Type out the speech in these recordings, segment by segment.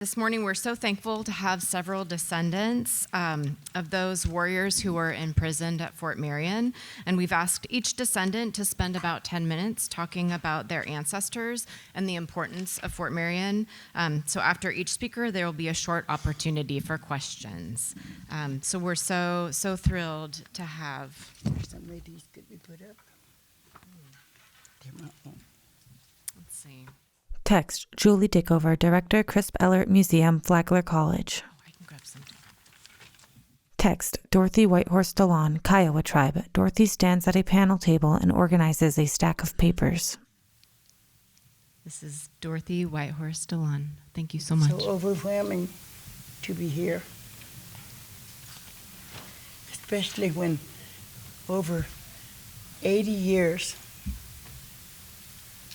This morning, we're so thankful to have several descendants of those warriors who were imprisoned at Fort Marion. And we've asked each descendant to spend about 10 minutes talking about their ancestors and the importance of Fort Marion. So after each speaker, there will be a short opportunity for questions. So we're so thrilled to have. Some ladies could be put up. Let's see. Text, Julie Dickover, Director, Crisp Ellert Museum, Flagler College. Oh, I can grab some. Text, Dorothy Whitehorse DeLuane, Kiowa Tribe. Dorothy stands at a panel table and organizes a stack of papers. This is Dorothy Whitehorse DeLuane. Thank you so much. So overwhelming to be here, especially when over 80 years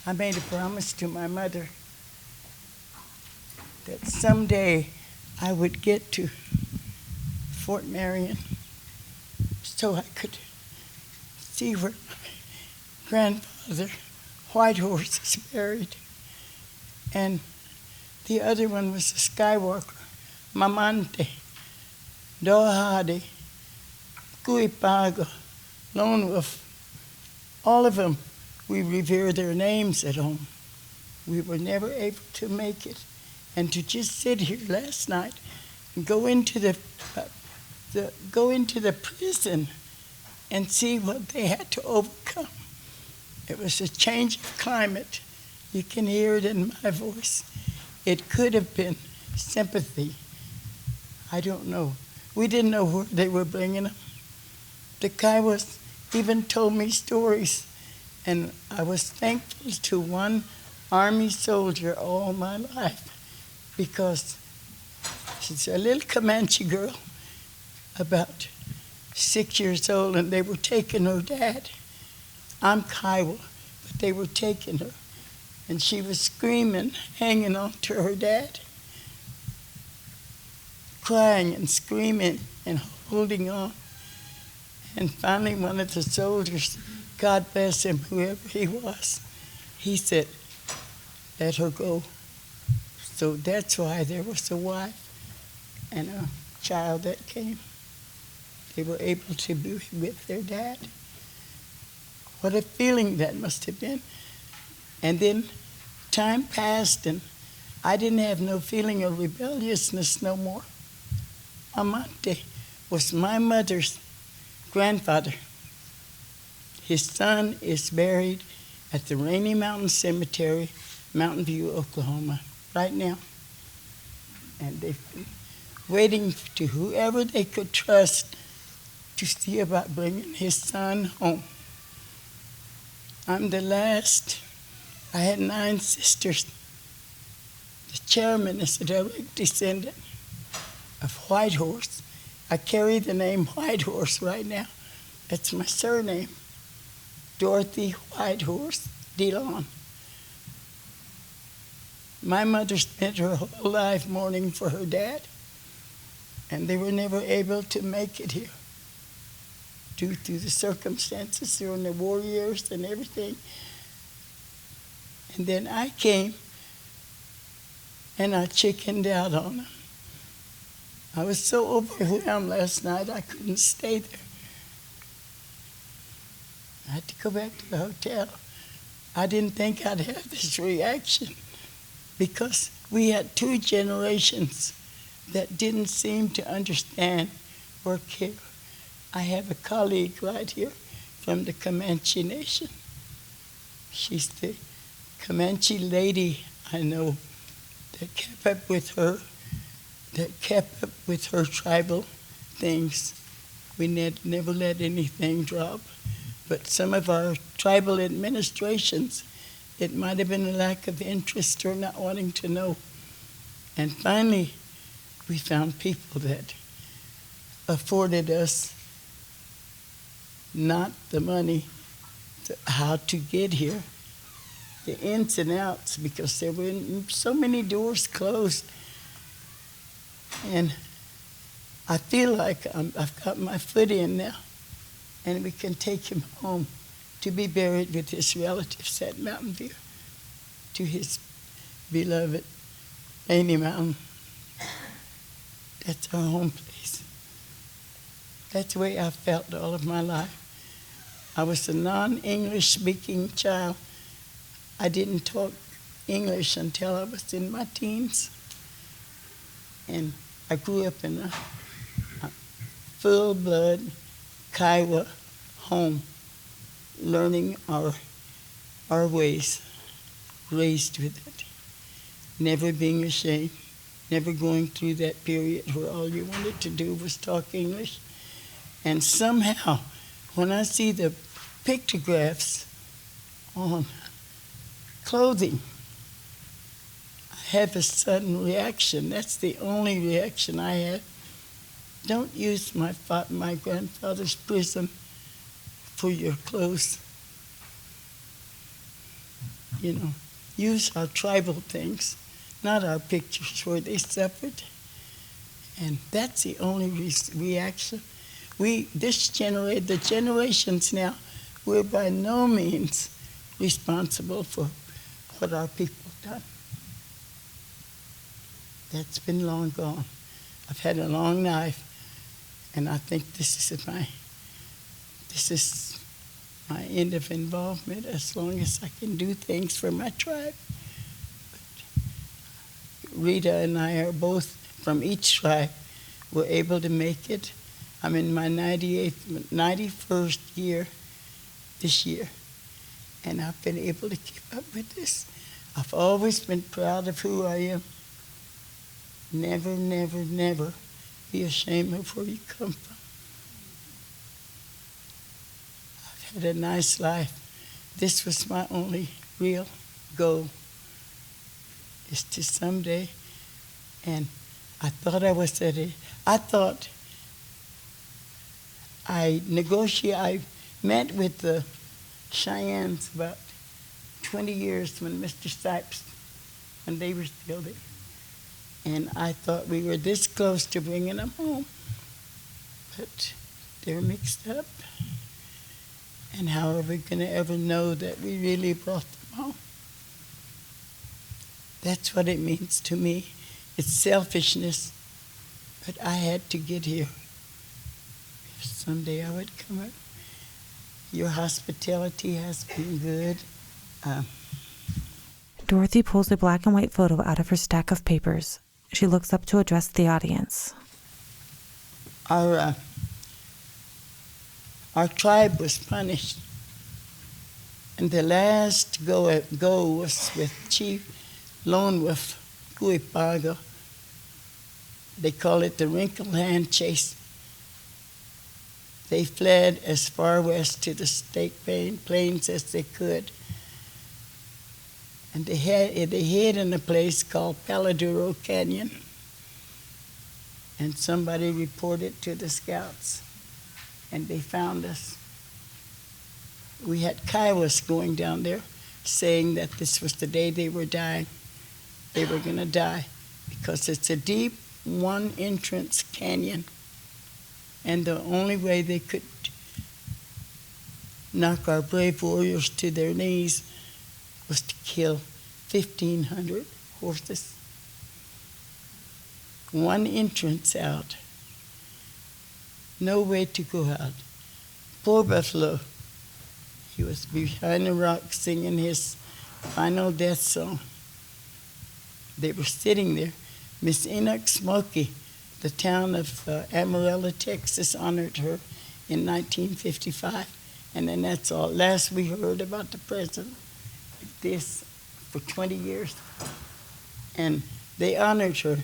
I made a promise to my mother that someday I would get to Fort Marion so I could see where my grandfather, Whitehorse, is buried. And the other one was a Skywalker, Mah-mante, Dorothy, Kiowa, Lone Wolf, all of them. We revere their names at home. We were never able to make it. And to just sit here last night and go into the prison and see what they had to overcome. It was a change of climate. You can hear it in my voice. It could have been sympathy. I don't know. We didn't know where they were bringing them. The Kiowas even told me stories. And I was thankful to one Army soldier all my life because she's a little Comanche girl, about 6 years old, and they were taking her dad. I'm Kiowa, but they were taking her. And she was screaming, hanging on to her dad, crying and screaming and holding on. And finally one of the soldiers, God bless him, whoever he was, he said, let her go. So that's why there was a wife and a child that came. They were able to be with their dad. What a feeling that must have been. And then time passed and I didn't have no feeling of rebelliousness no more. Mah-mante was my mother's grandfather. His son is buried at the Rainy Mountain Cemetery, Mountain View, Oklahoma, right now. And they've been waiting to whoever they could trust to see about bringing his son home. I'm the last. I had 9 sisters. The chairman is a direct descendant of Whitehorse. I carry the name Whitehorse right now. That's my surname. Dorothy Whitehorse DeLuane. My mother spent her whole life mourning for her dad, and they were never able to make it here due to the circumstances during the war years and everything. And then I came, and I chickened out on them. I was so overwhelmed last night I couldn't stay there. I had to go back to the hotel. I didn't think I'd have this reaction because we had 2 generations that didn't seem to understand or care. I have a colleague right here from the Comanche Nation. She's the Comanche lady I know that kept up with her tribal things. We never let anything drop. But some of our tribal administrations, it might have been a lack of interest or not wanting to know. And finally, we found people that afforded us not the money, how to get here, the ins and outs, because there were so many doors closed. And I feel like I've got my foot in now. And we can take him home to be buried with his relatives at Mountain View, to his beloved Rainy Mountain That's our home place. That's the way I felt all of my life. I was a non-English speaking child. I didn't talk English until I was in my teens. And I grew up in a full-blood Kiowa home, learning our ways, raised with it, never being ashamed, never going through that period where all you wanted to do was talk English. And somehow, when I see the pictographs on clothing, I have a sudden reaction. That's the only reaction I have. Don't use my grandfather's prison for your clothes. You know, use our tribal things, not our pictures where they suffered. And that's the only reaction. The generations now, we're by no means responsible for what our people done. That's been long gone. I've had a long life, and I think this is my end of involvement as long as I can do things for my tribe. But Rita and I are both from each tribe. We're able to make it. I'm in my 91st year this year, and I've been able to keep up with this. I've always been proud of who I am. Never, never, never be ashamed of where you come from. I've had a nice life. This was my only real goal, is to someday, and I thought I met with the Cheyennes about 20 years when Mr. Sipes, when they were still there. And I thought we were this close to bringing them home. But they're mixed up. And how are we going to ever know that we really brought them home? That's what it means to me. It's selfishness. But I had to get here. If someday I would come up. Your hospitality has been good. Dorothy pulls a black and white photo out of her stack of papers. She looks up to address the audience. Our tribe was punished. And the last go was with Chief Lone Wolf Kiowa. They call it the wrinkle hand chase. They fled as far west to the State Plains as they could. And they hid in a place called Paladuro Canyon. And somebody reported to the scouts, and they found us. We had Kiowas going down there saying that this was the day they were dying. They were going to die because it's a deep one-entrance canyon. And the only way they could knock our brave warriors to their knees was to kill 1,500 horses. One entrance out. No way to go out. Poor Buffalo. He was behind a rock singing his final death song. They were sitting there. Miss Enoch Smokey, the town of Amarillo, Texas, honored her in 1955. And then that's all. Last we heard about the president, this for 20 years. And they honored her.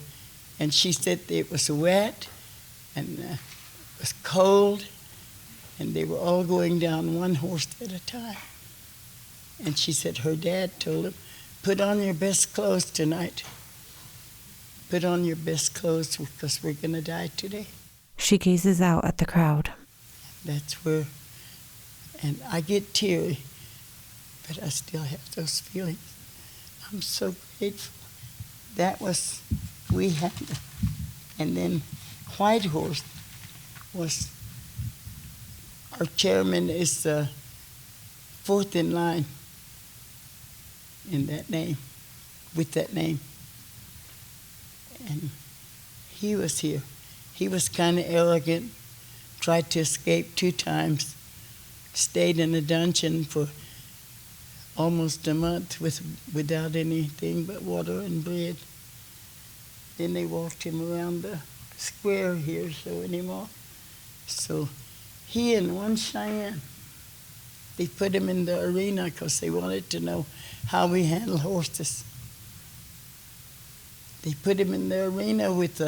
And she said it was wet and it was cold. And they were all going down one horse at a time. And she said her dad told him, "Put on your best clothes tonight. Put on your best clothes because we're going to die today." She gazes out at the crowd. That's where, and I get teary, but I still have those feelings. I'm so grateful. That was, we had, and then Whitehorse was, our chairman is fourth in line in that name, with that name. And he was here. He was kind of arrogant, tried to escape 2 times, stayed in a dungeon for almost a month without anything but water and bread. Then they walked him around the square here showing him off. So he and one Cheyenne, they put him in the arena because they wanted to know how we handle horses. They put him in the arena with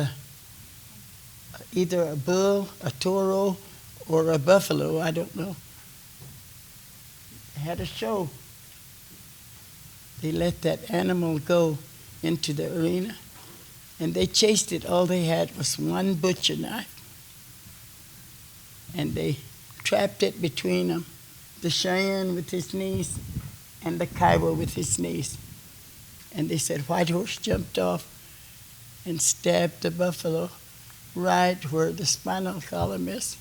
either a bull, a toro, or a buffalo, I don't know. They had a show. They let that animal go into the arena, and they chased it. All they had was one butcher knife. And they trapped it between them, the Cheyenne with his knees and the Kiowa with his knees. And they said Whitehorse jumped off and stabbed the buffalo right where the spinal column is.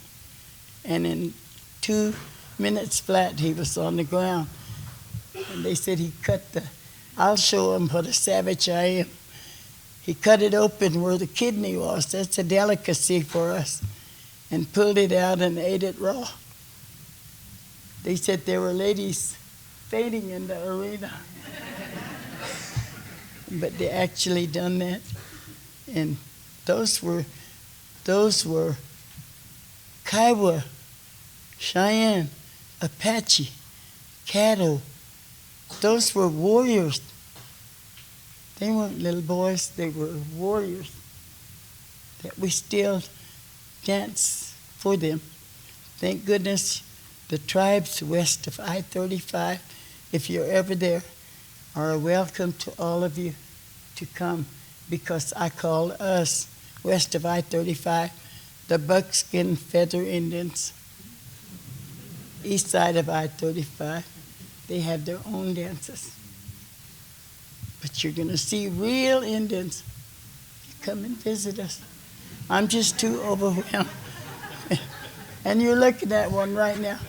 And in 2 minutes flat, he was on the ground. And they said he cut I'll show him what a savage I am. He cut it open where the kidney was. That's a delicacy for us. And pulled it out and ate it raw. They said there were ladies fainting in the arena. But they actually done that. And those were Kiowa, Cheyenne, Apache, Caddo. Those were warriors. They weren't little boys, they were warriors that we still dance for them. Thank goodness the tribes west of I-35, if you're ever there, are welcome to all of you to come, because I call us west of I-35 the Buckskin Feather Indians. East side of I-35, they have their own dances. But you're going to see real Indians. Come and visit us. I'm just too overwhelmed. And you're looking at one right now.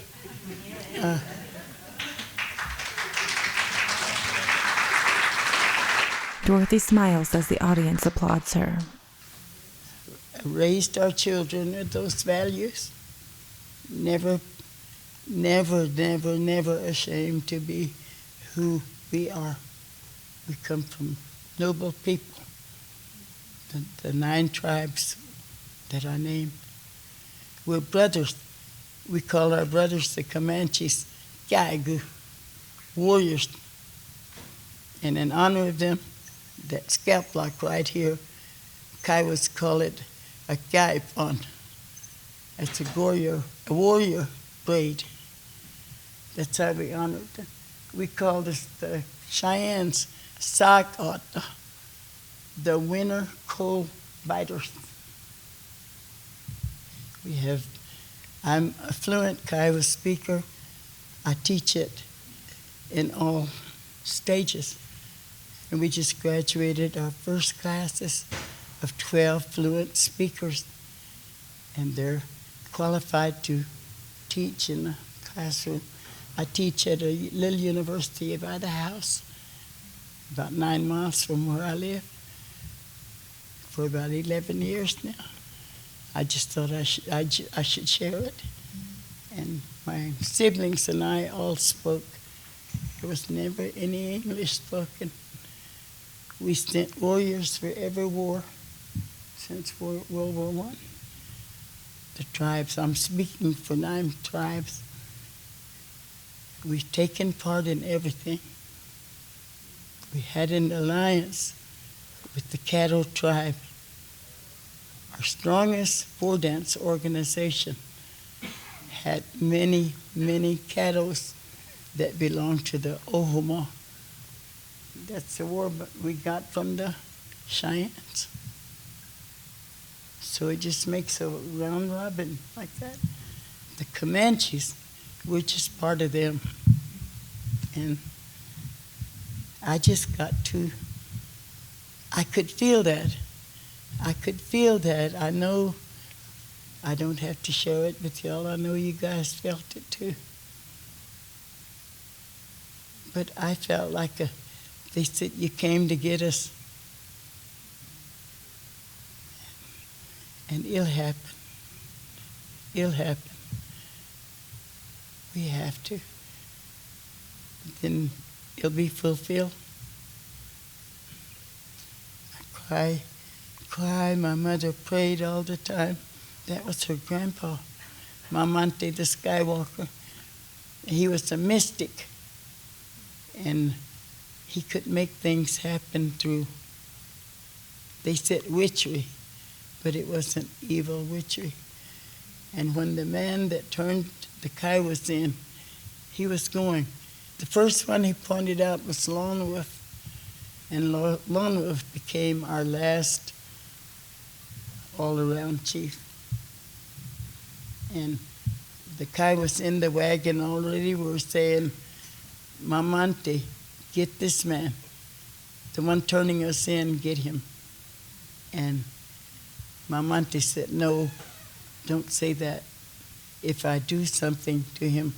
Dorothy smiles as the audience applauds her. Raised our children with those values. Never, never, never, never ashamed to be who we are. We come from noble people, the 9 tribes that I named. We're brothers. We call our brothers the Comanches, Kaigu, warriors. And in honor of them, that scalp lock right here, Kiowas call it a kaipon. It's a warrior braid. That's how we honor them. We call this the Cheyennes Sakot, the winter cold biters. I'm a fluent Kiowa speaker. I teach it in all stages. And we just graduated our first classes of 12 fluent speakers. And they're qualified to teach in the classroom. I teach at a little university by the house, about 9 miles from where I live, for about 11 years now. I just thought I should share it. And my siblings and I all spoke. There was never any English spoken. We sent warriors for every war since World War I. The tribes, I'm speaking for 9 tribes. We've taken part in everything. We had an alliance with the Caddo tribe, our strongest 4-dance organization. Had many, many Caddos that belonged to the Ohoma. That's the war we got from the Cheyennes. So it just makes a round robin like that. The Comanches, we're just part of them. And I just got to, I could feel that. I know I don't have to share it with y'all. I know you guys felt it too. But I felt like they said you came to get us. And it'll happen. It'll happen. We have to. Then it'll be fulfilled. I cry. My mother prayed all the time. That was her grandpa, Mah-mante the Skywalker. He was a mystic, and he could make things happen through, they said witchery, but it wasn't evil witchery. And when the man that turned the Kiowas in, he was going, the first one he pointed out was Lone Wolf, and Lone Wolf became our last all-around chief. And the Kiowas in the wagon already were saying, Mah-mante, get this man. The one turning us in, get him. And Mah-mante said, no, don't say that. If I do something to him,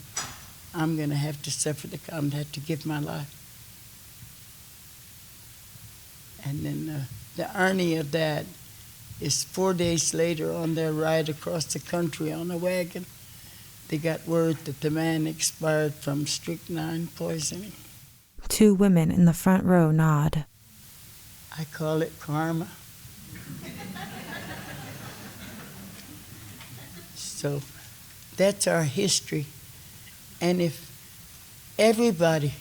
I'm going to have to suffer. I'm going to have to give my life. And then the irony of that is 4 days later, on their ride across the country on a wagon, they got word that the man expired from strychnine poisoning. 2 women in the front row nod. I call it karma. So that's our history. And if everybody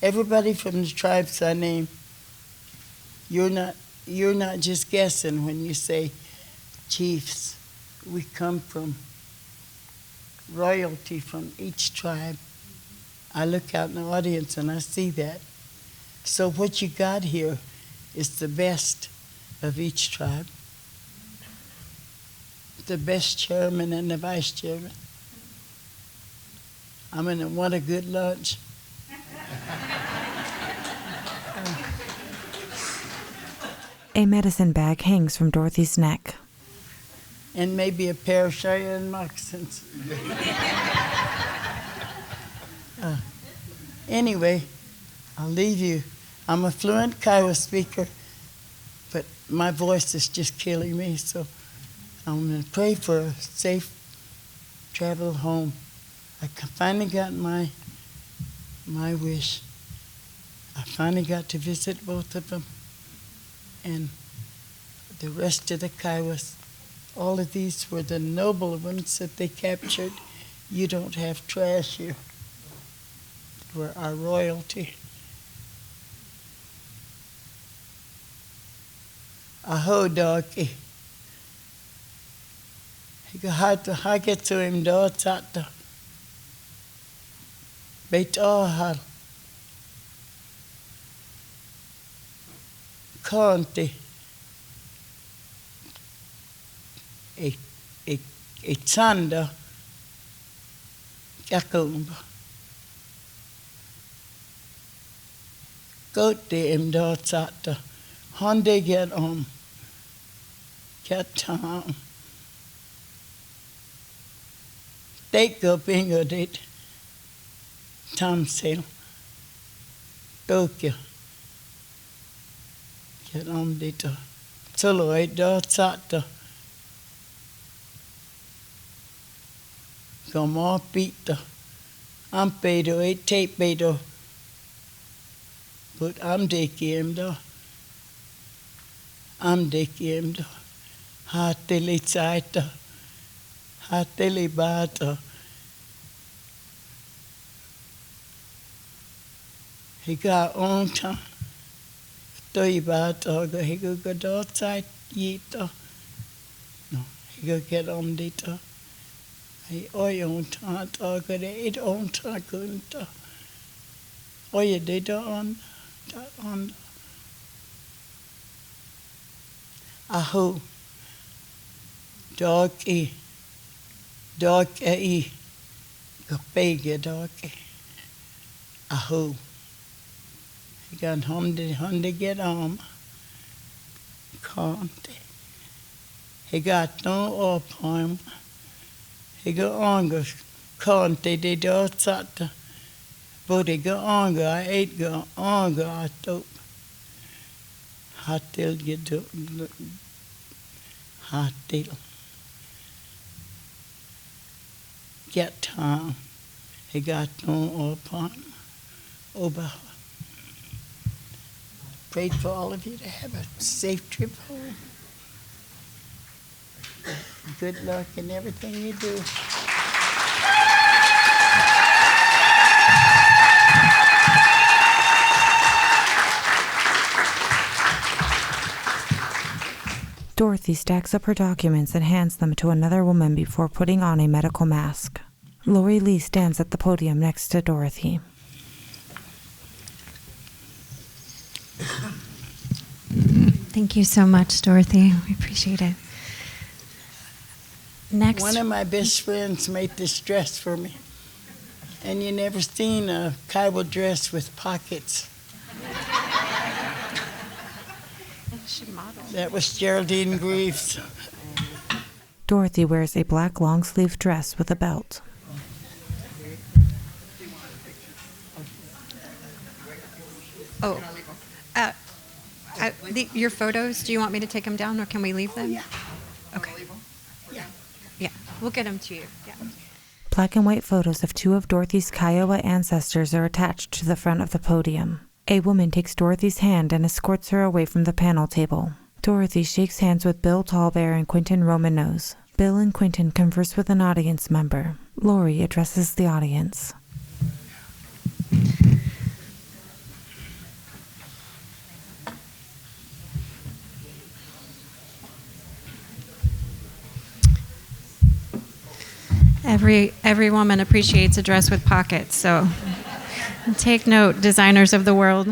from the tribes I name, you're not just guessing when you say chiefs. We come from royalty from each tribe. I look out in the audience and I see that. So what you got here is the best of each tribe. The best chairman and the vice chairman. I'm gonna want a good lunch. A medicine bag hangs from Dorothy's neck. And maybe a pair of Cheyenne moccasins. Anyway, I'll leave you. I'm a fluent Kiowa speaker, but my voice is just killing me, so I'm going to pray for a safe travel home. I finally got my wish. I finally got to visit both of them, and the rest of the Kiowas. All of these were the noble ones that they captured. You don't have trash here. They were our royalty. Aho, doggy. Hage to him do tata. Beit ahal. Conti. A tsanda kakumba. Goat de im do tata. Honde get get time. Take go bingo dit. Tam sale. Tokyo. Get dit. Solo do tata. Como pita, ampedo, tape bedo, but I'm dekiem do. I'm dekiem do. Hateli zaita, hateli bata. He got on time. Toi bata, he go do zait yita. No, he go get on dita. Ai oi on ta kare it on ta kunta. Oi data on. Aho. Dog e. Kapege dog e. Aho. He got honde get on. Can't. He got no upon. He go onga, conte de do sata. But he go onga, I ate go onga, I took. Hatil get do, Hattil. Get time. He got no upon Oba. Prayed for all of you to have a safe trip home. Good luck in everything you do. Dorothy stacks up her documents and hands them to another woman before putting on a medical mask. Lori Lee stands at the podium next to Dorothy. Thank you so much, Dorothy. We appreciate it. Next. One of my best friends made this dress for me. And you never seen a Kiowa dress with pockets. That was Geraldine Greaves. Dorothy wears a black long-sleeve dress with a belt. Oh, your photos, do you want me to take them down or can we leave them? Yeah. Okay. Yeah. Yeah, we'll get them to you. Yeah. Black and white photos of two of Dorothy's Kiowa ancestors are attached to the front of the podium. A woman takes Dorothy's hand and escorts her away from the panel table. Dorothy shakes hands with Bill Tallbear and Quentin Romanos. Bill and Quentin converse with an audience member. Lori addresses the audience. Every woman appreciates a dress with pockets, so take note, designers of the world.